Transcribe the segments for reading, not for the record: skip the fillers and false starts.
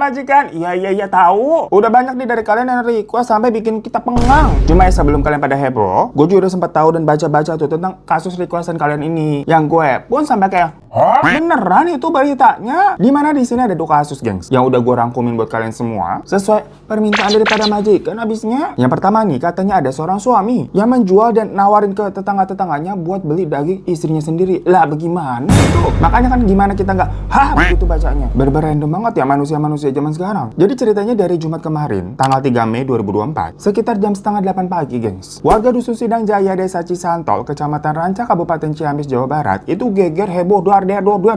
majikan. Iya tahu. Udah banyak nih dari kalian yang request sampai bikin kita pengang. Cuma ya sebelum kalian pada heboh, gue juga udah sempat tahu dan baca-baca tuh tentang kasus requestan kalian ini. Yang gue pun sampai kayak, hah? Beneran itu beritanya? Dimana di sini ada 2 kasus, gengs, yang udah gue rangkumin buat kalian semua sesuai permintaan daripada majikan. Abisnya, yang pertama nih, katanya ada seorang suami yang menjual dan nawarin ke tetangga-tetangganya buat beli daging istrinya sendiri. Lah bagaimana itu? Makanya kan gimana kita nggak hah begitu bacanya. Random banget ya manusia-manusia zaman sekarang. Jadi ceritanya dari Jumat kemarin, tanggal 3 Mei 2024, sekitar jam setengah 8 pagi, gengs. Warga Dusun Sidang Jaya, Desa Cisantol, Kecamatan Ranca, Kabupaten Ciamis, Jawa Barat, itu geger heboh duar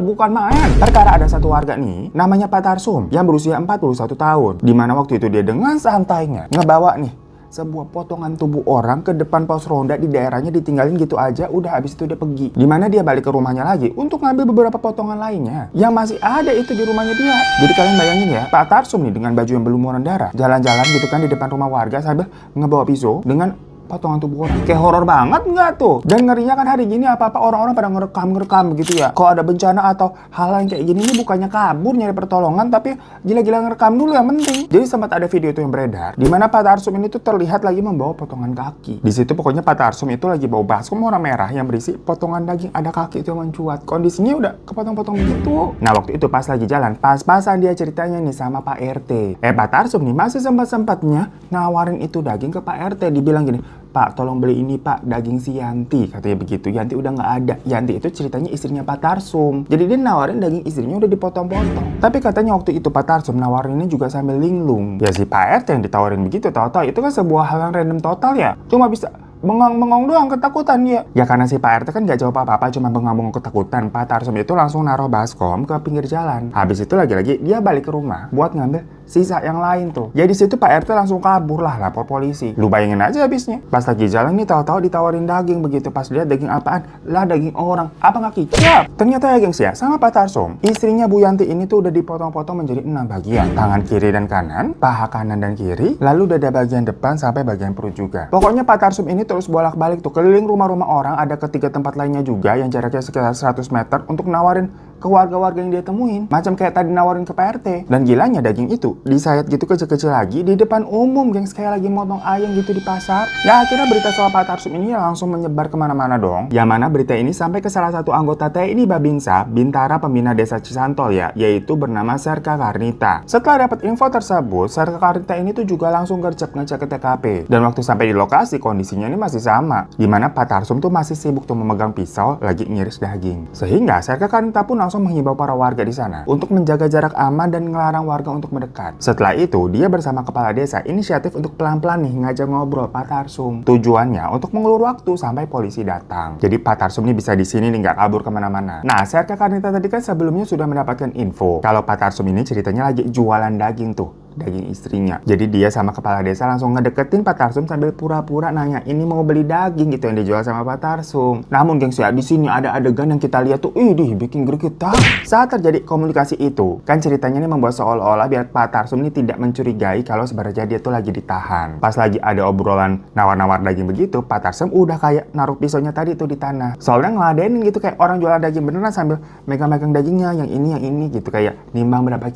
bukan main. Perkara ada satu warga nih, namanya Pak Tarsum, yang berusia 41 tahun. Dimana waktu itu dia dengan santainya ngebawa nih sebuah potongan tubuh orang ke depan pos ronda di daerahnya, ditinggalin gitu aja, udah habis itu dia pergi. Dimana dia balik ke rumahnya lagi untuk ngambil beberapa potongan lainnya yang masih ada itu di rumahnya dia. Jadi kalian bayangin ya, Pak Tarsum nih dengan baju yang berlumuran darah, jalan-jalan gitu kan di depan rumah warga sambil ngebawa pisau dengan potongan tubuh orang. Kayak horor banget nggak tuh? Dan ngerinya kan hari gini apa-apa orang-orang pada ngerekam gitu ya. Kalau ada bencana atau hal lain kayak gini, ini bukannya kabur nyari pertolongan, tapi gila-gila ngerekam dulu yang penting. Jadi sempat ada video itu yang beredar, di mana Pak Tarsum ini tuh terlihat lagi membawa potongan kaki. Di situ pokoknya Pak Tarsum itu lagi bawa baskom warna merah yang berisi potongan daging, ada kaki itu yang mencuat. Kondisinya udah kepotong-potong begitu. Nah waktu itu pas lagi jalan, pas-pasan dia ceritanya nih sama Pak RT. Pak Tarsum nih masih sempat-sempatnya nawarin itu daging ke Pak RT. Dibilang gini, Pak, tolong beli ini Pak, daging si Yanti, katanya begitu. Yanti udah nggak ada. Yanti itu ceritanya istrinya Pak Tarsum. Jadi dia nawarin daging istrinya udah dipotong-potong. Tapi katanya waktu itu Pak Tarsum nawarinnya juga sambil linglung. Ya si Pak RT yang ditawarin begitu, tahu-tahu itu kan sebuah hal yang random total ya. Cuma bisa bengong-bengong doang, ketakutan dia. Ya karena si Pak RT kan gak jawab apa-apa, cuma bengong-bengong ketakutan. Pak Tarsum itu langsung naruh baskom ke pinggir jalan. Habis itu lagi-lagi dia balik ke rumah buat ngambil sisa yang lain tuh. Ya di situ Pak RT langsung kabur lah, lapor polisi. Lu bayangin aja habisnya. Pas lagi jalan nih tahu-tahu ditawarin daging begitu. Pas lihat daging apaan? Lah daging orang. Apa nggak kicap? Ternyata ya gengs ya, sama Pak Tarsum, istrinya Bu Yanti ini tuh udah dipotong-potong menjadi 6 bagian. Tangan kiri dan kanan, paha kanan dan kiri, lalu dada bagian depan sampai bagian perut juga. Pokoknya Pak Tarsum ini terus bolak-balik tuh keliling rumah-rumah orang, ada ke 3 tempat lainnya juga yang jaraknya sekitar 100 meter untuk nawarin ke warga-warga yang dia temuin. Macam kayak tadi nawarin ke Pak RT. Dan gilanya daging itu disayat gitu kecil-kecil lagi di depan umum, gengs, kayak lagi motong ayam gitu di pasar. Ya akhirnya berita soal Pak Tarsum ini langsung menyebar kemana-mana dong. Yang mana berita ini sampai ke salah satu anggota TNI Babinsa, Bintara Pembina Desa Cisantol ya, yaitu bernama Serka Karnita. Setelah dapat info tersebut, Serka Karnita ini tuh juga langsung gercep ngecek ke TKP. Dan waktu sampai di lokasi kondisinya ini masih sama, dimana Pak Tarsum tuh masih sibuk tuh memegang pisau lagi ngiris daging. Sehingga Serka Karnita pun langsung menghimbau para warga di sana untuk menjaga jarak aman dan ngelarang warga untuk mendekat. Setelah itu, dia bersama kepala desa inisiatif untuk pelan-pelan nih ngajak ngobrol Pak Tarsum. Tujuannya untuk mengulur waktu sampai polisi datang. Jadi Pak Tarsum nih bisa di sini nih nggak kabur kemana-mana. Nah, Serka Karnita tadi kan sebelumnya sudah mendapatkan info kalau Pak Tarsum ini ceritanya lagi jualan daging tuh, daging istrinya. Jadi dia sama kepala desa langsung ngedeketin Pak Tarsum sambil pura-pura nanya ini mau beli daging gitu yang dijual sama Pak Tarsum. Namun gengs ya, di sini ada adegan yang kita lihat tuh, idih bikin gregetan. Saat terjadi komunikasi itu, kan ceritanya ini membuat seolah-olah biar Pak Tarsum ini tidak mencurigai kalau sebenarnya dia tuh lagi ditahan. Pas lagi ada obrolan nawar-nawar daging begitu, Pak Tarsum udah kayak naruh pisaunya tadi tuh di tanah. Soalnya ngeladenin gitu kayak orang jualan daging beneran sambil megang-megang dagingnya, yang ini gitu, kayak nimbang berapa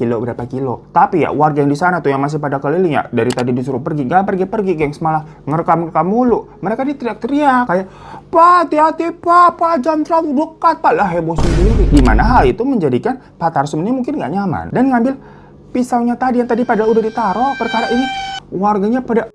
kilo. Tapi ya warga yang di sana tuh yang masih pada keliling ya, dari tadi disuruh pergi, gak pergi gengs, malah ngerekam mulu. Mereka ini teriak-teriak kayak, Pak hati-hati Pak jangan terlalu dekat Pak, lah heboh sendiri. Dimana hal itu menjadikan Pak Tarsum ini mungkin gak nyaman dan ngambil pisaunya tadi yang tadi pada udah ditaruh. Perkara ini warganya pada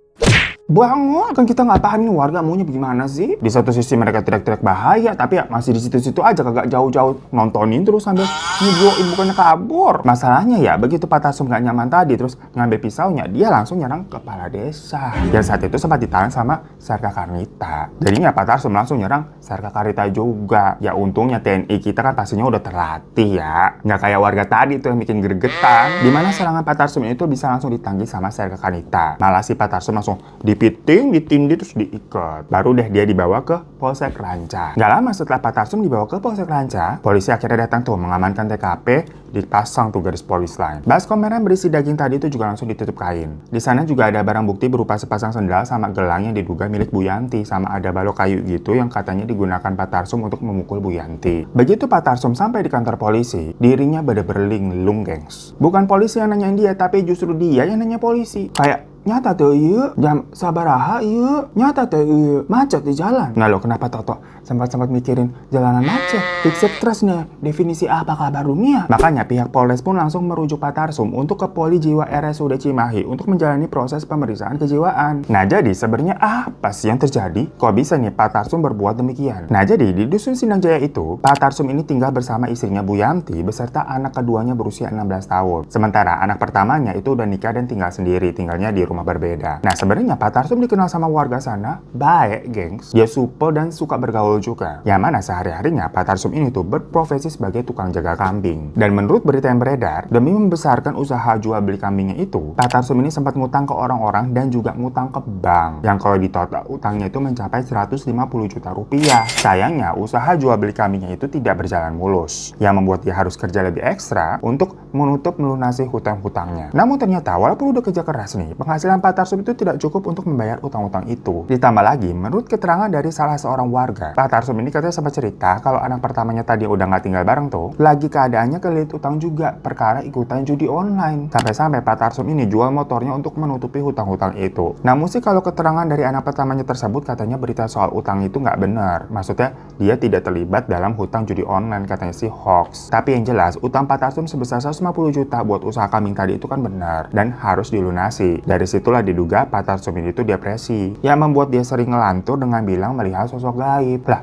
bangun, kan kita nggak paham nih warga maunya gimana sih. Di satu sisi mereka teriak-teriak bahaya, tapi ya masih di situ-situ aja, kagak jauh-jauh nontonin terus sambil ngejoin, bukannya kabur. Masalahnya ya begitu Pak Tarsum nggak nyaman tadi terus ngambil pisaunya, dia langsung nyerang kepala desa yang saat itu sempat ditahan sama Serka Karnita. Jadinya Pak Tarsum langsung nyerang Serka Karnita juga. Ya untungnya TNI kita kan pastinya udah terlatih ya, nggak kayak warga tadi tuh yang bikin gregetan. Dimana serangan Pak Tarsum itu bisa langsung ditanggi sama Serka Karnita. Malah si Pak Tarsum langsung dipiting, ditindih, terus diikat. Baru deh dia dibawa ke Polsek Ranca. Gak lama setelah Pak Tarsum dibawa ke Polsek Ranca, polisi akhirnya datang tuh mengamankan TKP, dipasang tuh garis polis lain. Baskom merah berisi daging tadi itu juga langsung ditutup kain. Di sana juga ada barang bukti berupa sepasang sendal sama gelang yang diduga milik Bu Yanti, sama ada balok kayu gitu yang katanya digunakan Pak Tarsum untuk memukul Bu Yanti. Begitu Pak Tarsum sampai di kantor polisi, dirinya bener-bener linglung, gengs. Bukan polisi yang nanyain dia, tapi justru dia yang nanya polisi. Kayak, nyata tuh iya, jam sabaraha iya, nyata tuh iya, macet di jalan. Nah lo kenapa Toto sempat mikirin jalanan macet? Fixed trustnya, definisi apa kabar dunia? Makanya pihak Polres pun langsung merujuk Pak Tarsum untuk ke Poli Jiwa RSUD Cimahi untuk menjalani proses pemeriksaan kejiwaan. Nah jadi sebenarnya apa sih yang terjadi? Kok bisa nih Pak Tarsum berbuat demikian? Nah jadi di Dusun Sindang Jaya itu, Pak Tarsum ini tinggal bersama istrinya Bu Yanti beserta anak keduanya berusia 16 tahun. Sementara anak pertamanya itu udah nikah dan tinggal sendiri, tinggalnya di rumah berbeda. Nah sebenarnya Pak Tarsum dikenal sama warga sana baik, gengs. Dia supel dan suka bergaul juga. Yang mana sehari-harinya Pak Tarsum ini tuh berprofesi sebagai tukang jaga kambing. Dan menurut berita yang beredar, demi membesarkan usaha jual beli kambingnya itu, Pak Tarsum ini sempat ngutang ke orang-orang dan juga ngutang ke bank. Yang kalau ditotal utangnya itu mencapai 150 juta rupiah. Sayangnya usaha jual beli kambingnya itu tidak berjalan mulus, yang membuat dia harus kerja lebih ekstra untuk menutup melunasi hutang-hutangnya. Namun ternyata walaupun udah kerja keras nih, penghasilan Pak Tarsum itu tidak cukup untuk membayar utang-utang itu. Ditambah lagi, menurut keterangan dari salah seorang warga, Pak Tarsum ini katanya sempat cerita kalau anak pertamanya tadi udah nggak tinggal bareng tuh, lagi keadaannya kelilit utang juga perkara ikutan judi online. Sampai-sampai Pak Tarsum ini jual motornya untuk menutupi hutang-hutang itu. Namun sih kalau keterangan dari anak pertamanya tersebut katanya berita soal utang itu nggak benar. Maksudnya dia tidak terlibat dalam hutang judi online, katanya sih hoax. Tapi yang jelas utang Pak Tarsum sebesar 150 juta buat usaha kambing tadi itu kan benar dan harus dilunasi. Dari situlah diduga Pak Tarsum ini tuh depresi, yang membuat dia sering ngelantur dengan bilang melihat sosok gaib. Lah,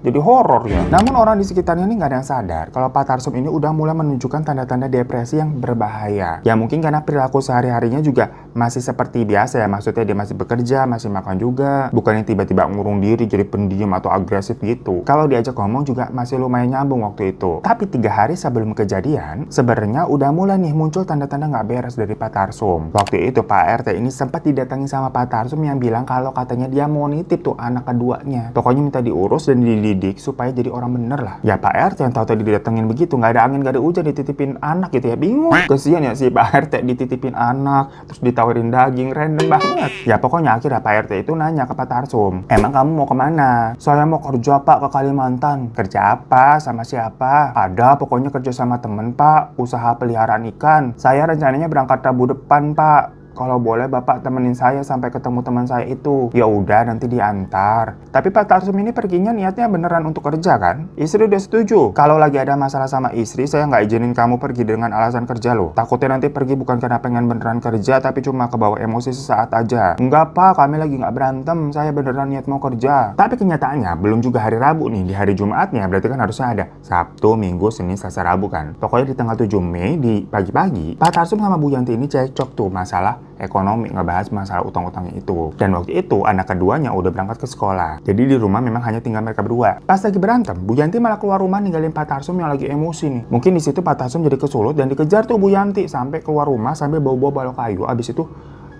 jadi horor ya. Namun orang di sekitarnya ini nggak ada yang sadar kalau Pak Tarsum ini udah mulai menunjukkan tanda-tanda depresi yang berbahaya. Ya mungkin karena perilaku sehari-harinya juga masih seperti biasa ya. Maksudnya dia masih bekerja, masih makan juga. Bukan yang tiba-tiba ngurung diri jadi pendiam atau agresif gitu. Kalau diajak ngomong juga masih lumayan nyambung waktu itu. Tapi 3 hari sebelum kejadian, sebenarnya udah mulai nih muncul tanda-tanda nggak beres dari Pak Tarsum. Waktu itu Pak RT ini sempat didatangi sama Pak Tarsum yang bilang kalau katanya dia mau nitip tuh anak keduanya. Pokoknya minta diurus dan dididik supaya jadi orang bener lah. Ya Pak RT yang tahu-tahu didatengin begitu, nggak ada angin nggak ada hujan dititipin anak gitu ya, bingung. Kesian ya si Pak RT dititipin anak, terus ditawarin daging, random banget. Ya pokoknya akhirnya Pak RT itu nanya ke Pak Tarsum, emang kamu mau kemana? Saya mau kerja Pak ke Kalimantan. Kerja apa? Sama siapa? Ada pokoknya kerja sama temen Pak, usaha peliharaan ikan. Saya rencananya berangkat Rabu depan Pak. Kalau boleh Bapak temenin saya sampai ketemu teman saya itu. Ya udah nanti diantar. Tapi Pak Tarsum ini perginya niatnya beneran untuk kerja kan? Istri udah setuju. Kalau lagi ada masalah sama istri, saya nggak izinin kamu pergi dengan alasan kerja loh. Takutnya nanti pergi bukan karena pengen beneran kerja, tapi cuma kebawa emosi sesaat aja. Enggak Pak, kami lagi nggak berantem. Saya beneran niat mau kerja. Tapi kenyataannya belum juga hari Rabu nih. Di hari Jumatnya berarti kan harusnya ada Sabtu, Minggu, Senin, Selasa, Rabu kan. Pokoknya di tanggal 7 Mei di pagi-pagi, Pak Tarsum sama Bu Yanti ini cekcok tuh masalah ekonomi, ngebahas masalah utang-utangnya itu. Dan waktu itu anak keduanya udah berangkat ke sekolah. Jadi di rumah memang hanya tinggal mereka berdua. Pas lagi berantem, Bu Yanti malah keluar rumah ninggalin Pak Tarsum yang lagi emosi nih. Mungkin di situ Pak Tarsum jadi kesulut dan dikejar tuh Bu Yanti sampai keluar rumah sambil bawa-bawa balok kayu. Abis itu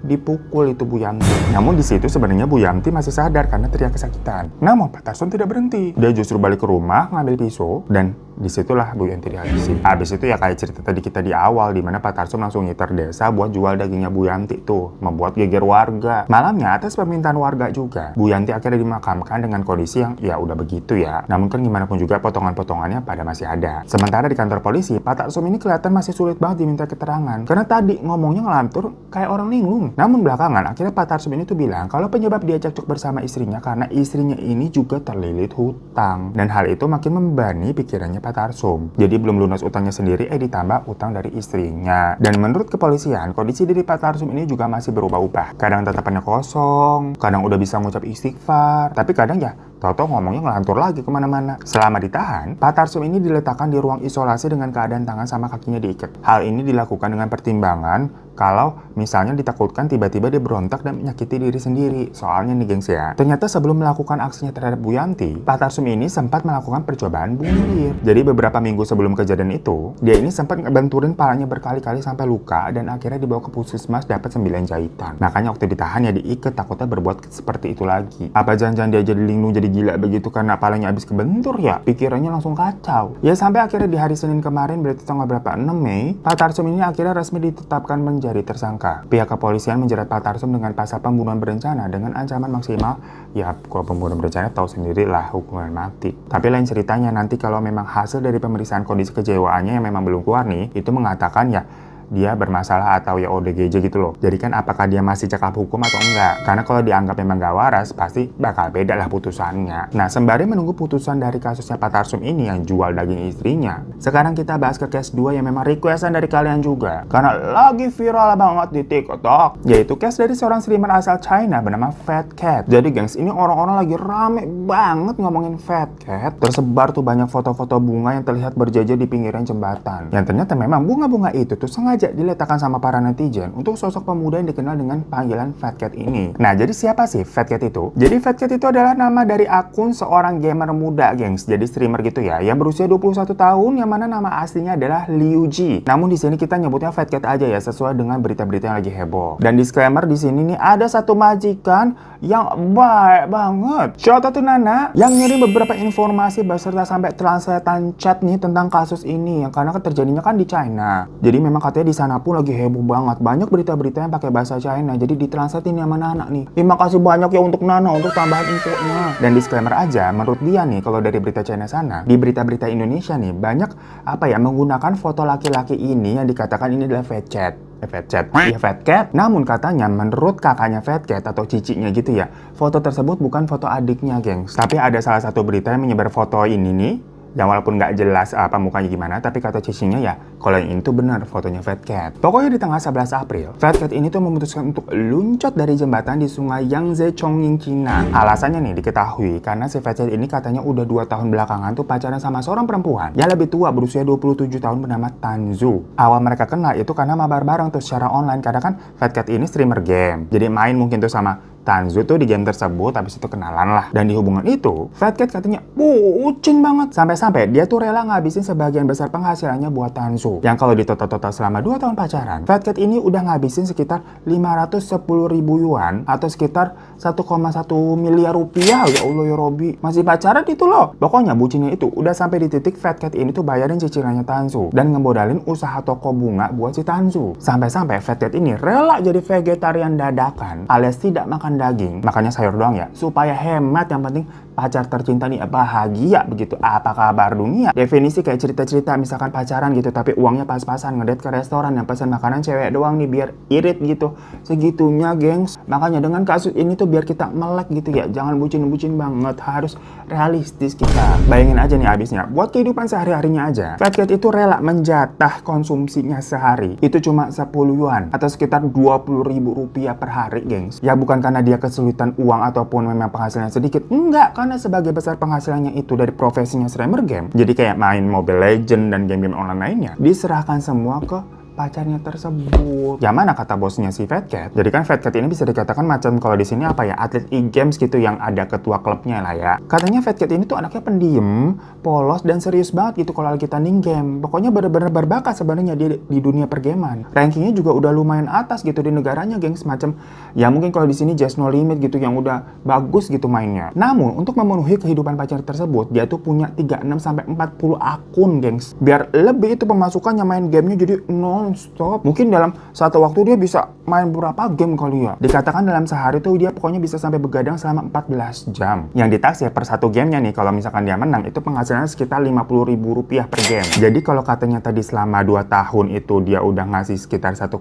dipukul itu Bu Yanti. Namun di situ sebenarnya Bu Yanti masih sadar karena teriak kesakitan. Namun Pak Tarsum tidak berhenti. Dia justru balik ke rumah ngambil pisau dan disitulah Bu Yanti dihabisi. Habis itu ya kayak cerita tadi kita di awal, dimana Pak Tarsum langsung ngiter desa buat jual dagingnya Bu Yanti tuh, membuat geger warga. Malamnya atas permintaan warga juga, Bu Yanti akhirnya dimakamkan dengan kondisi yang ya udah begitu ya. Namun kan gimana pun juga potongan-potongannya pada masih ada. Sementara di kantor polisi, Pak Tarsum ini kelihatan masih sulit banget diminta keterangan karena tadi ngomongnya ngelantur kayak orang linglung. Namun belakangan akhirnya Pak Tarsum ini tuh bilang kalau penyebab dia cekcok bersama istrinya karena istrinya ini juga terlilit hutang, dan hal itu makin membebani pikirannya Pak Tarsum. Jadi belum lunas utangnya sendiri, ditambah utang dari istrinya. Dan menurut kepolisian, kondisi diri Pak Tarsum ini juga masih berubah-ubah. Kadang tatapannya kosong, kadang udah bisa ngucap istighfar, tapi kadang ya Tahu-tahu ngomongnya ngelantur lagi kemana-mana. Selama ditahan, Pak Tarsum ini diletakkan di ruang isolasi dengan keadaan tangan sama kakinya diikat. Hal ini dilakukan dengan pertimbangan kalau misalnya ditakutkan tiba-tiba dia berontak dan menyakiti diri sendiri. Soalnya nih gengs ya, ternyata sebelum melakukan aksinya terhadap Bu Yanti, Pak Tarsum ini sempat melakukan percobaan bunuh diri. Jadi beberapa minggu sebelum kejadian itu, dia ini sempat ngebenturin palanya berkali-kali sampai luka dan akhirnya dibawa ke puskesmas dapat 9 jahitan. Makanya waktu ditahan ya diikat, takutnya berbuat seperti itu lagi. Apa jangan-jangan dia jadi linglung, jadi gila begitu karena palanya habis kebentur ya? Pikirannya langsung kacau. Ya sampai akhirnya di hari Senin kemarin, berarti tanggal berapa? 6 Mei, Pak Tarsum ini akhirnya resmi ditetapkan menjadi tersangka. Pihak kepolisian menjerat Pak Tarsum dengan pasal pembunuhan berencana dengan ancaman maksimal, ya kalau pembunuhan berencana tahu sendiri lah, hukuman mati. Tapi lain ceritanya nanti kalau memang hasil dari pemeriksaan kondisi kejiwaannya yang memang belum keluar nih, itu mengatakan ya dia bermasalah atau ya ODGJ gitu loh. Jadi kan apakah dia masih cekap hukum atau enggak? Karena kalau dianggap memang gak waras, pasti bakal beda lah putusannya. Nah, sembari menunggu putusan dari kasusnya Pak Tarsum ini yang jual daging istrinya, sekarang kita bahas ke case 2 yang memang requestan dari kalian juga. Karena lagi viral banget di TikTok, yaitu case dari seorang streamer asal China bernama Fat Cat. Jadi gengs, ini orang-orang lagi rame banget ngomongin Fat Cat. Tersebar tuh banyak foto-foto bunga yang terlihat berjajar di pinggiran jembatan. Yang ternyata memang bunga-bunga itu tuh sengaja diletakkan sama para netizen untuk sosok pemuda yang dikenal dengan panggilan Fat Cat ini. Nah, jadi siapa sih Fat Cat itu? Jadi Fat Cat itu adalah nama dari akun seorang gamer muda, gengs. Jadi streamer gitu ya, yang berusia 21 tahun, yang mana nama aslinya adalah Liu Ji. Namun di sini kita nyebutnya Fat Cat aja ya, sesuai dengan berita-berita yang lagi heboh. Dan disclaimer di sini nih, ada satu majikan yang baik banget. Shout out to Nana yang ngirim beberapa informasi beserta sampai translatean chat nih tentang kasus ini, yang karena terjadinya kan di China. Jadi memang katanya di sana pun lagi heboh banget, banyak berita-berita yang pakai bahasa China, jadi ditranslate ini sama Nana nih. Terima kasih banyak ya untuk Nana untuk tambahan infonya. Dan disclaimer aja, menurut dia nih kalau dari berita China sana, di berita-berita Indonesia nih banyak menggunakan foto laki-laki ini yang dikatakan ini adalah Fat Cat. Iya Fat Cat. Namun katanya menurut kakaknya Fat Cat atau cicinya gitu ya, foto tersebut bukan foto adiknya, gengs. Tapi ada salah satu berita yang menyebar foto ini nih, yang walaupun nggak jelas apa mukanya gimana, tapi kata cicinya ya, kalau yang itu benar fotonya Fat Cat. Pokoknya di tanggal 11 April, Fat Cat ini tuh memutuskan untuk luncat dari jembatan di sungai Yangtze, Chongqing, Cina. Alasannya nih diketahui karena si Fat Cat ini katanya udah 2 tahun belakangan tuh pacaran sama seorang perempuan yang lebih tua berusia 27 tahun bernama Tanzu. Awal mereka kenal itu karena mabar bareng tuh secara online, karena kan Fat Cat ini streamer game. Jadi main mungkin tuh sama Tanzu tuh di game tersebut, habis itu kenalan lah. Dan di hubungan itu, Fat Cat katanya bucin banget. Sampai-sampai dia tuh rela ngabisin sebagian besar penghasilannya buat Tanzu. Yang kalau ditotal-total selama 2 tahun pacaran, Fat Cat ini udah ngabisin sekitar 510 ribu yuan atau sekitar 1,1 miliar rupiah. Ya Allah ya Robi, masih pacaran itu loh. Pokoknya bucinnya itu udah sampai di titik Fat Cat ini tuh bayarin cicilannya Tanzu dan ngemodalin usaha toko bunga buat si Tanzu. Sampai-sampai Fat Cat ini rela jadi vegetarian dadakan alias tidak makan daging, makanya sayur doang ya, supaya hemat. Yang penting pacar tercinta nih bahagia begitu. Apa kabar dunia? Definisi kayak cerita-cerita misalkan pacaran gitu, tapi uangnya pas-pasan, ngedate ke restoran yang pesan makanan cewek doang nih biar irit gitu. Segitunya, gengs. Makanya dengan kasus ini tuh biar kita melek gitu ya, jangan bucin-bucin banget, harus realistis kita. Bayangin aja nih abisnya, buat kehidupan sehari-harinya aja, Fat Cat itu rela menjatah konsumsinya sehari itu cuma 10 yuan atau sekitar 20 ribu rupiah per hari, gengs. Ya bukan karena dia kesulitan uang ataupun memang penghasilannya sedikit, enggak, karena sebagai besar penghasilannya itu dari profesinya streamer game, jadi kayak main Mobile Legends dan game-game online lainnya, diserahkan semua ke pacarnya tersebut. Ya mana kata bosnya si Fat Cat. Jadi kan Fat Cat ini bisa dikatakan macam kalau di sini atlet e-games gitu yang ada ketua klubnya lah ya. Katanya Fat Cat ini tuh anaknya pendiam, polos dan serius banget gitu kalau lagi tanding game. Pokoknya bener-bener berbakat sebenarnya di dunia pergaman. Rankingnya juga udah lumayan atas gitu di negaranya, gengs. Macam ya mungkin kalau di sini Just No Limit gitu yang udah bagus gitu mainnya. Namun untuk memenuhi kehidupan pacar tersebut, dia tuh punya 36 sampai 40 akun, gengs. Biar lebih itu pemasukannya main gamenya jadi non-stop. Mungkin dalam satu waktu dia bisa main berapa game kali ya. Dikatakan dalam sehari tuh dia pokoknya bisa sampai begadang selama 14 jam. Yang ditaksir per satu gamenya nih, kalau misalkan dia menang itu penghasilannya sekitar 50 ribu rupiah per game. Jadi kalau katanya tadi selama 2 tahun itu dia udah ngasih sekitar 1,1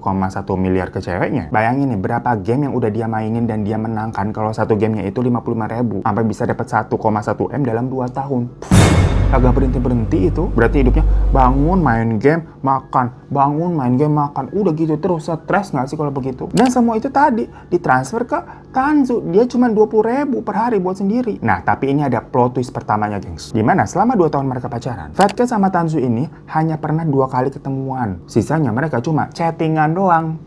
miliar ke ceweknya. Bayangin nih berapa game yang udah dia mainin dan dia menangkan kalau satu gamenya itu 55 ribu sampai bisa dapat 1,1 M dalam 2 tahun. Kagak berhenti-berhenti itu. Berarti hidupnya bangun, main game, makan. Bangun, main game, makan. Udah gitu terus. Stres nggak sih kalau begitu? Dan semua itu tadi ditransfer ke Tanzu. Dia cuma 20.000 per hari buat sendiri. Nah, tapi ini ada plot twist pertamanya, gengs. Dimana selama 2 tahun mereka pacaran, Fat Cat sama Tanzu ini hanya pernah 2 kali ketemuan. Sisanya mereka cuma chattingan doang.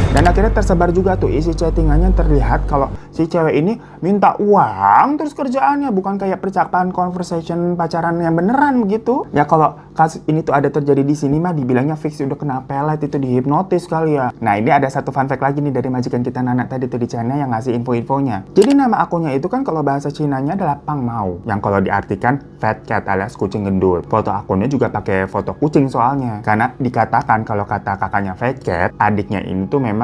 Dan akhirnya tersebar juga tuh isi chattingannya, terlihat kalau si cewek ini minta uang terus kerjaannya, bukan kayak percakapan conversation pacaran yang beneran begitu. Ya kalau kasus ini tuh ada terjadi di sini mah dibilangnya fix udah kena pelet, itu dihipnotis kali ya. Nah, ini ada satu fun fact lagi nih dari majikan kita Nana tadi tuh di channel yang ngasih info-infonya. Jadi nama akunnya itu kan kalau bahasa Cinanya adalah Pang Mau, yang kalau diartikan Fat Cat alias kucing gendut. Foto akunnya juga pakai foto kucing soalnya. Karena dikatakan kalau kata kakaknya Fat Cat, adiknya ini tuh memang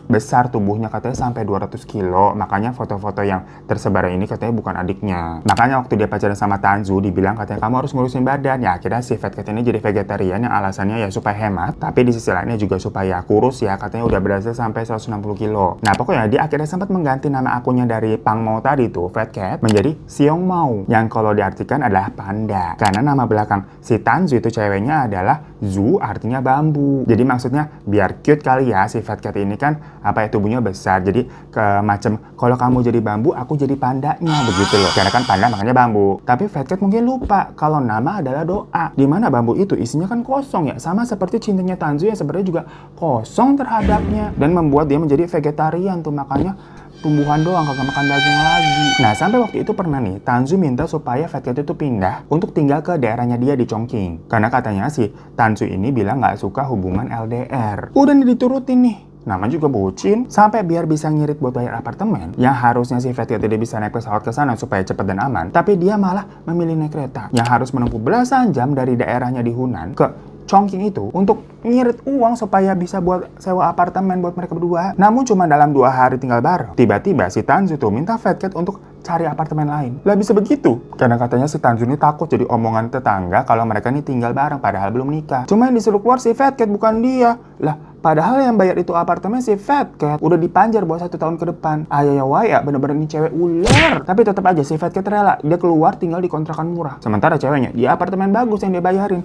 besar tubuhnya, katanya sampai 200 kilo. Makanya foto-foto yang tersebar ini katanya bukan adiknya. Makanya waktu dia pacaran sama Tanzu dibilang katanya kamu harus ngurusin badan. Ya akhirnya si Fat Cat ini jadi vegetarian yang alasannya ya supaya hemat, tapi di sisi lainnya juga supaya kurus ya, katanya udah berhasil sampai 160 kilo. Nah pokoknya dia akhirnya sempat mengganti nama akunnya dari Pang Mau tadi tuh, Fat Cat, menjadi Siong Mau, yang kalau diartikan adalah panda. Karena nama belakang si Tanzu itu ceweknya adalah Zu, artinya bambu. Jadi maksudnya biar cute kali ya, si Fat Cat ini kan tubuhnya besar, jadi macam kalau kamu jadi bambu aku jadi pandanya begitu loh, karena kan panda makanya bambu. Tapi Fat Cat mungkin lupa kalau nama adalah doa, dimana bambu itu isinya kan kosong ya, sama seperti cintanya Tanzu yang sebenarnya juga kosong terhadapnya, dan membuat dia menjadi vegetarian tuh, makanya tumbuhan doang, kagak makan daging lagi. Nah, sampai waktu itu pernah nih, Tanzu minta supaya Fat Cat itu pindah untuk tinggal ke daerahnya dia di Chongqing. Karena katanya sih, Tanzu ini bilang nggak suka hubungan LDR. Udah nih diturutin nih. Namanya juga bucin, sampai biar bisa ngirit buat bayar apartemen yang harusnya si Fat Cat tidak bisa naik pesawat ke sana supaya cepat dan aman, tapi dia malah memilih naik kereta yang harus menempuh belasan jam dari daerahnya di Hunan ke Chongqing itu untuk ngirit uang supaya bisa buat sewa apartemen buat mereka berdua. Namun cuma dalam 2 hari tinggal bareng, tiba-tiba si Tanzu tuh minta Fat Cat untuk cari apartemen lain. Lah bisa begitu? Karena katanya si Tanzu ini takut jadi omongan tetangga kalau mereka ini tinggal bareng padahal belum nikah. Cuma yang disuruh keluar si Fat Cat, bukan dia. Lah padahal yang bayar itu apartemen si Fat Cat. Udah dipanjar buat 1 tahun ke depan. Ayah waya bener-bener ini cewek ular. Tapi tetap aja si Fat Cat rela. Dia keluar tinggal di kontrakan murah. Sementara ceweknya di apartemen bagus yang dia bayarin.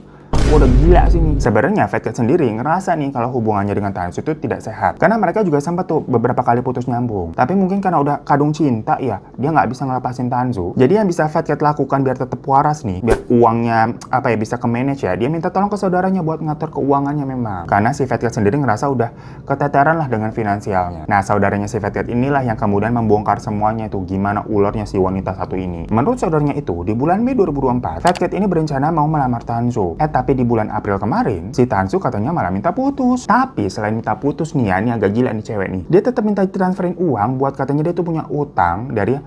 Udah gila sih nih. Sebenarnya Fat Cat sendiri ngerasa nih kalau hubungannya dengan Tanzu itu tidak sehat. Karena mereka juga sempat tuh beberapa kali putus nyambung. Tapi mungkin karena udah kadung cinta ya, dia nggak bisa ngelepasin Tanzu. Jadi yang bisa Fat Cat lakukan biar tetap waras nih, biar uangnya bisa ke manage ya, dia minta tolong ke saudaranya buat ngatur keuangannya memang. Karena si Fat Cat sendiri ngerasa udah keteteran lah dengan finansialnya. Nah, saudaranya si Fat Cat inilah yang kemudian membongkar semuanya tuh, gimana ularnya si wanita satu ini. Menurut saudaranya itu, di bulan Mei 2024, Fat Cat ini berencana mau melamar Tanzu. Tapi di bulan April kemarin, si Tanzu katanya malah minta putus. Tapi selain minta putus nih ya, ini agak gila nih cewek nih. Dia tetap minta transferin uang buat katanya dia tuh punya utang dari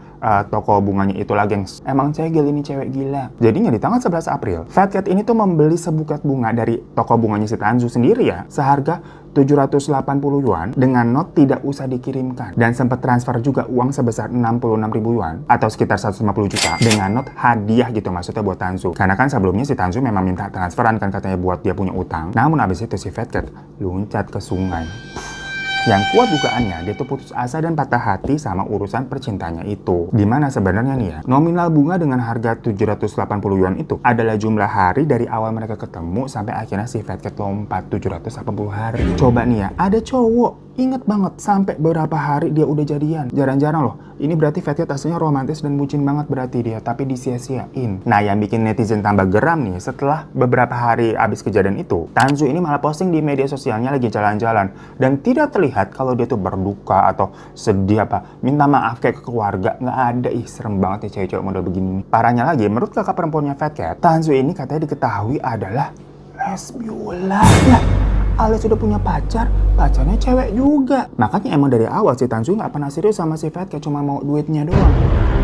toko bunganya itu lah, gengs. Emang cegel ini cewek gila. Jadinya di tanggal 11 April, Fat Cat ini tuh membeli sebuket bunga dari toko bunganya si Tanzu sendiri ya, seharga 780 yuan dengan not tidak usah dikirimkan, dan sempat transfer juga uang sebesar 66.000 yuan atau sekitar 150 juta dengan not hadiah gitu, maksudnya buat Tanzu. Karena kan sebelumnya si Tanzu memang minta transferan kan katanya buat dia punya utang. Namun abis itu si Fat Cat loncat ke sungai. Yang kuat dugaannya, dia tuh putus asa dan patah hati sama urusan percintanya itu. Dimana sebenarnya nih ya, nominal bunga dengan harga 780 yuan itu adalah jumlah hari dari awal mereka ketemu sampai akhirnya si Fat Cat lompat 780 hari. Coba nih ya, ada cowok inget banget sampai berapa hari dia udah jadian. Jarang-jarang loh. Ini berarti Fat Cat aslinya romantis dan bucin banget berarti dia, tapi disia-siain. Nah, yang bikin netizen tambah geram nih, setelah beberapa hari abis kejadian itu, Tanzu ini malah posting di media sosialnya lagi jalan-jalan dan tidak terlihat kalau dia tuh berduka atau sedih minta maaf kayak ke keluarga. Nggak ada. Ih, serem banget nih cewek-cewek model begini nih. Parahnya lagi, menurut kakak perempuannya Fat Cat, Tanzu ini katanya diketahui adalah lesbiola. Alias sudah punya pacarnya cewek juga. Makanya emang dari awal si Tanzu nggak pernah serius sama si Fat Cat, cuma mau duitnya doang.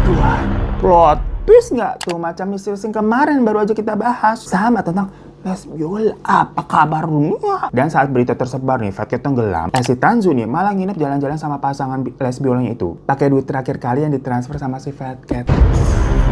Tuhan, plot twist nggak tuh, macam misterius yang kemarin baru aja kita bahas, sama tentang lesbiola. Apa kabar dunia? Dan saat berita tersebar nih, Fat Cat tenggelam, si Tanzu nih malah nginep jalan-jalan sama pasangan lesbiolanya itu pakai duit terakhir kali yang ditransfer sama si Fat Cat.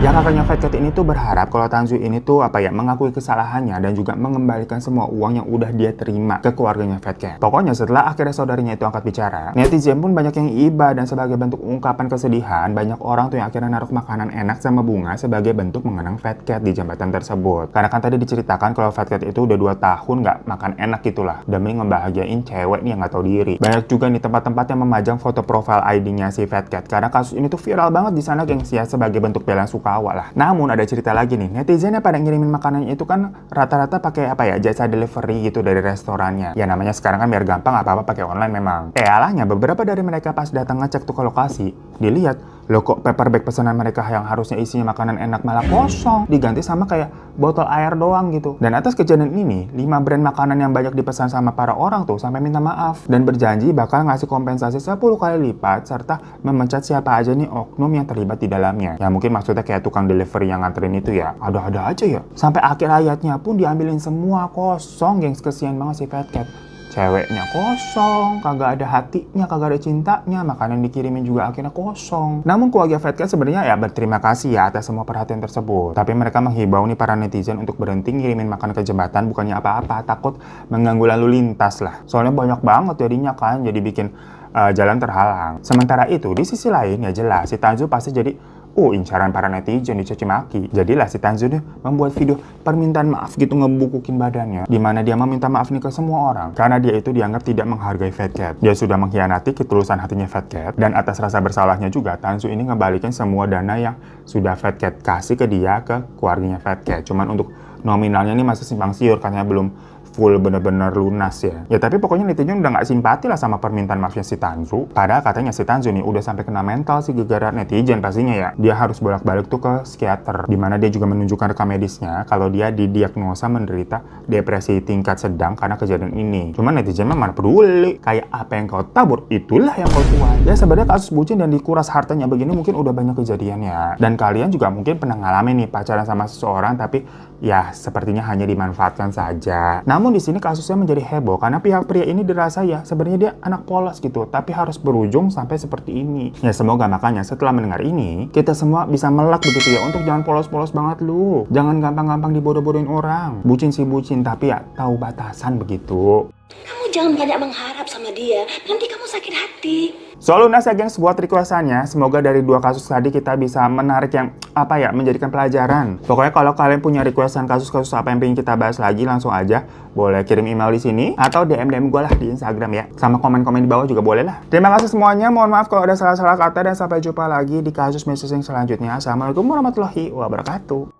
Yang kakaknya Fat Cat ini tuh berharap kalau Tanzu ini tuh mengakui kesalahannya dan juga mengembalikan semua uang yang udah dia terima ke keluarganya Fat Cat. Pokoknya setelah akhirnya saudarinya itu angkat bicara, netizen pun banyak yang iba dan sebagai bentuk ungkapan kesedihan, banyak orang tuh yang akhirnya naruh makanan enak sama bunga sebagai bentuk mengenang Fat Cat di jembatan tersebut. Karena kan tadi diceritakan kalau Fat Cat itu udah 2 tahun nggak makan enak gitulah demi ngebahagiain cewek nih yang nggak tahu diri. Banyak juga nih tempat-tempat yang memajang foto profile ID-nya si Fat Cat karena kasus ini tuh viral banget di sana gengs ya, sebagai bentuk bela sungkawa lah. Namun ada cerita lagi nih, netizennya pada ngirimin makanannya itu kan rata-rata pakai jasa delivery gitu dari restorannya. Ya namanya sekarang kan biar gampang apa-apa pakai online memang. Alahnya beberapa dari mereka pas datang ngecek tuh ke lokasi, dilihat loh kok paper bag pesanan mereka yang harusnya isinya makanan enak malah kosong, diganti sama kayak botol air doang gitu. Dan atas kejadian ini, 5 brand makanan yang banyak dipesan sama para orang tuh sampai minta maaf dan berjanji bakal ngasih kompensasi 10 kali lipat serta memecat siapa aja nih oknum yang terlibat di dalamnya. Ya mungkin maksudnya kayak tukang delivery yang nganterin itu ya. Ada-ada aja ya. Sampai akhir ayatnya pun diambilin semua kosong, gengs. Kesian banget si Fat Cat. Ceweknya kosong, kagak ada hatinya, kagak ada cintanya, makanan dikirimin juga akhirnya kosong. Namun keluarga Fat Cat sebenarnya ya berterima kasih ya atas semua perhatian tersebut. Tapi mereka menghibau nih para netizen untuk berhenti ngirimin makanan ke jembatan, bukannya apa-apa, takut mengganggu lalu lintas lah. Soalnya banyak banget jadinya kan, jadi bikin jalan terhalang. Sementara itu, di sisi lain ya jelas si Tanzu pasti jadi incaran para netizen dicaci maki. Jadilah si Tanzu nih membuat video permintaan maaf gitu, ngebukukin badannya, dimana dia meminta maaf nih ke semua orang karena dia itu dianggap tidak menghargai Fat Cat. Dia sudah mengkhianati ketulusan hatinya Fat Cat, dan atas rasa bersalahnya juga Tanzu ini ngebalikin semua dana yang sudah Fat Cat kasih ke dia ke keluarganya Fat Cat. Cuman untuk nominalnya nih masih simpang siur karena belum full bener-bener lunas ya. Ya tapi pokoknya netizen udah nggak simpati lah sama permintaan maafnya si Tanzu. Padahal katanya si Tanzu nih udah sampai kena mental sih gara-gara netizen pastinya ya. Dia harus bolak-balik tuh ke psikiater, dimana dia juga menunjukkan rekam medisnya kalau dia didiagnosa menderita depresi tingkat sedang karena kejadian ini. Cuman netizen mah mana peduli. Kayak apa yang kau tabur, itulah yang kau tuai. Ya sebenarnya kasus bucin dan dikuras hartanya begini mungkin udah banyak kejadiannya. Dan kalian juga mungkin pernah ngalamin nih pacaran sama seseorang tapi ya sepertinya hanya dimanfaatkan saja. Namun di sini kasusnya menjadi heboh karena pihak pria ini dirasa ya sebenarnya dia anak polos gitu, tapi harus berujung sampai seperti ini. Ya semoga makanya setelah mendengar ini kita semua bisa melek begitu ya untuk jangan polos-polos banget lu. Jangan gampang-gampang dibodoh-bodohin orang. Bucin sih bucin, tapi ya tahu batasan begitu. Kamu jangan banyak mengharap sama dia, nanti kamu sakit hati. So lunas ya gengs buat requestannya. Semoga dari 2 kasus tadi kita bisa menarik yang menjadikan pelajaran. Pokoknya kalau kalian punya requestan kasus-kasus apa yang pengen kita bahas lagi, langsung aja boleh kirim email di sini atau DM gue lah di Instagram ya. Sama komen-komen di bawah juga boleh lah. Terima kasih semuanya. Mohon maaf kalau ada salah-salah kata dan sampai jumpa lagi di kasus messaging selanjutnya. Assalamualaikum warahmatullahi wabarakatuh.